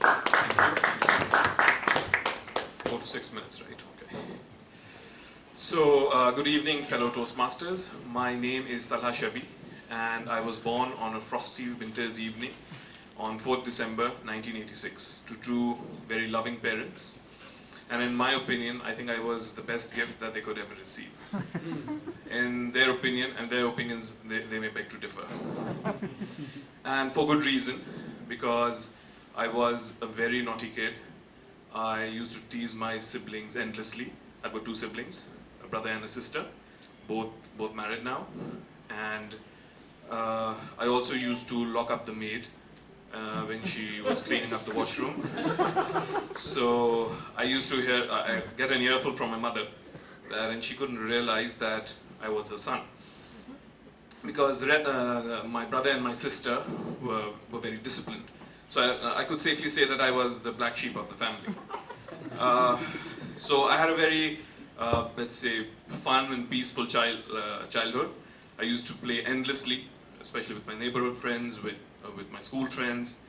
4 to 6 minutes, right? Okay. So, good evening, fellow Toastmasters. My name is Talha Shabih, and I was born on a frosty winter's evening on 4th December 1986 to two very loving parents. And in my opinion, I think I was the best gift that they could ever receive. In their opinion, and their opinions, they may beg to differ. And for good reason, because I was a very naughty kid. I used to tease my siblings endlessly. I've got two siblings, a brother and a sister, both married now. And I also used to lock up the maid when she was cleaning up the washroom. So I used to get an earful from my mother, and she couldn't realize that I was her son. Because my brother and my sister were very disciplined. So I could safely say that I was the black sheep of the family. So I had a very, let's say, fun and peaceful childhood. I used to play endlessly, especially with my neighborhood friends, with my school friends.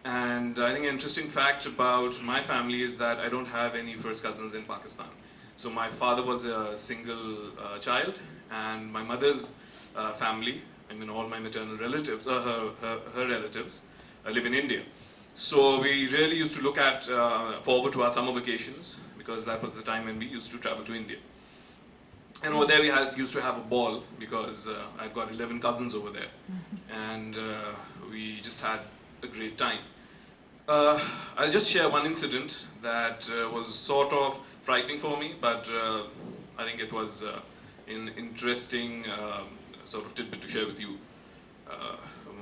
And I think an interesting fact about my family is that I don't have any first cousins in Pakistan. So my father was a single child, and my mother's family, I mean all my maternal relatives, her relatives, live in India. So we really used to look forward to our summer vacations, because that was the time when we used to travel to India. And over there we used to have a ball, because I've got 11 cousins over there. And we just had a great time. I'll just share one incident that was sort of frightening for me, but I think it was an interesting sort of tidbit to share with you,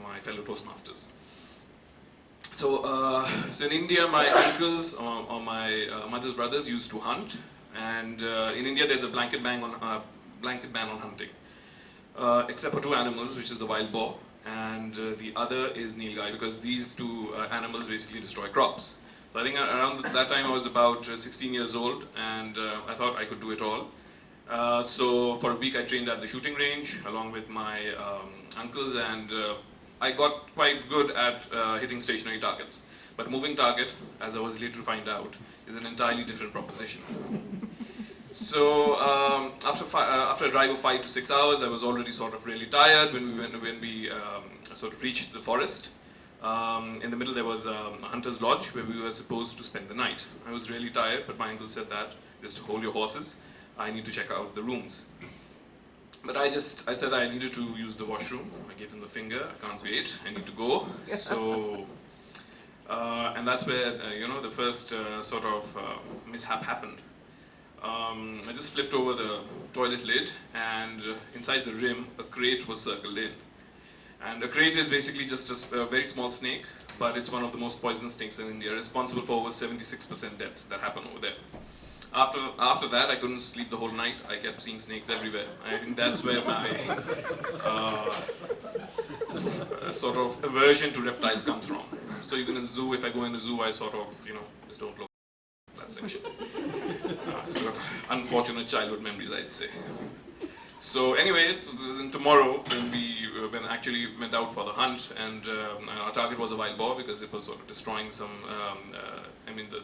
my fellow Toastmasters. So in India, my uncles or my mother's brothers used to hunt, and in India there's a blanket ban on hunting, except for two animals, which is the wild boar, and the other is nilgai, because these two animals basically destroy crops. So I think around that time I was about 16 years old, and I thought I could do it all. So for a week I trained at the shooting range along with my uncles, and I got quite good at hitting stationary targets. But moving target, as I was later to find out, is an entirely different proposition. So after a drive of 5 to 6 hours, I was already sort of really tired when we sort of reached the forest. In the middle there was a hunter's lodge where we were supposed to spend the night. I was really tired, but my uncle said that just hold your horses, I need to check out the rooms. But I said I needed to use the washroom. I gave him the finger, I can't wait, I need to go. So, and that's where the first sort of mishap happened. I just flipped over the toilet lid, and inside the rim, a crate was circled in. And a crate is basically just a very small snake, but it's one of the most poisonous snakes in India, responsible for over 76% deaths that happen over there. After that, I couldn't sleep the whole night. I kept seeing snakes everywhere. I think that's where my sort of aversion to reptiles comes from. So even in the zoo, if I go in the zoo, I sort of, just don't look at that section. It's got unfortunate childhood memories, I'd say. So anyway, tomorrow when I actually went out for the hunt, and our target was a wild boar, because it was sort of destroying some.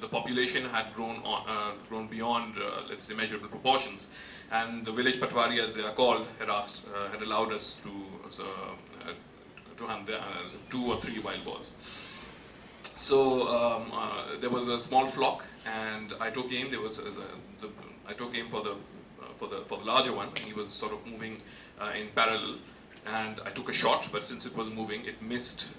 The population had grown beyond, let's say, measurable proportions, and the village patwari, as they are called, had allowed us to hunt 2 or 3 wild boars. So there was a small flock, and I took aim. I took aim for the larger one. He was sort of moving in parallel, and I took a shot, but since it was moving, it missed.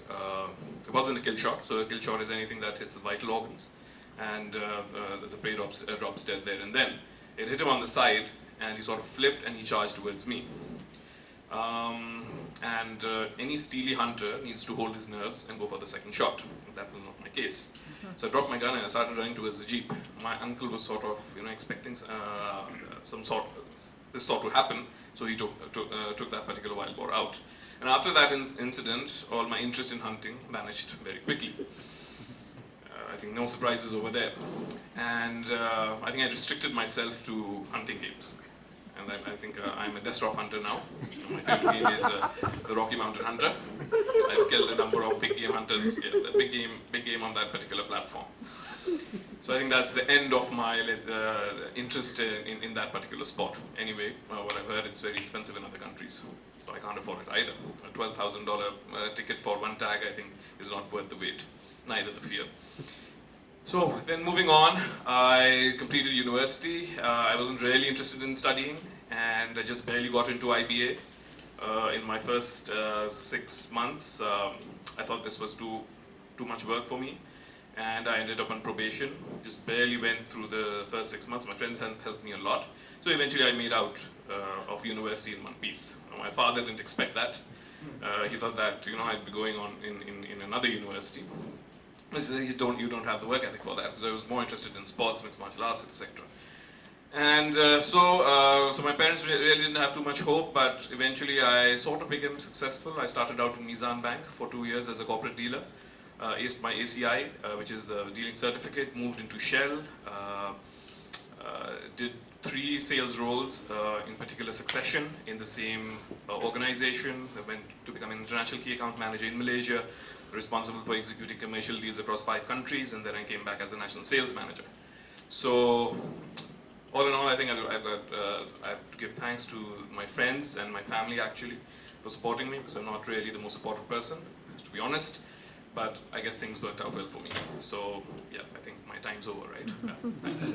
It wasn't a kill shot, so a kill shot is anything that hits the vital organs, and the prey drops dead there and then. It hit him on the side, and he sort of flipped, and he charged towards me. Any steely hunter needs to hold his nerves and go for the second shot. That was not my case. So I dropped my gun and I started running towards the jeep. My uncle was sort of, expecting this sort to happen, so he took that particular wild boar out. And after that incident, all my interest in hunting vanished very quickly. I think no surprises over there. And I think I restricted myself to hunting games. And I think I'm a desktop hunter now. My favorite game is the Rocky Mountain Hunter. I've killed a number of big game hunters, yeah, big game on that particular platform. So I think that's the end of my interest in that particular sport. Anyway, what I've heard, it's very expensive in other countries, so I can't afford it either. A $12,000 ticket for one tag, I think, is not worth the wait, neither the fear. So then moving on, I completed university. I wasn't really interested in studying, and I just barely got into IBA. In my first 6 months, I thought this was too much work for me, and I ended up on probation. Just barely went through the first 6 months. My friends helped me a lot. So eventually I made out of university in one piece. My father didn't expect that. He thought that I'd be going on in another university. He said, you don't have the work ethic for that, because I was more interested in sports, mixed martial arts, etc. And so my parents really didn't have too much hope, but eventually I sort of became successful. I started out in Mizan Bank for 2 years as a corporate dealer. Aced my ACI, which is the dealing certificate, moved into Shell, did 3 sales roles in particular succession in the same organization. I went to become an international key account manager in Malaysia, responsible for executing commercial deals across 5 countries, and then I came back as a national sales manager. So all in all, I think I have to give thanks to my friends and my family actually for supporting me, because I'm not really the most supportive person, to be honest. But I guess things worked out well for me. So yeah, I think my time's over, right? Yeah, thanks.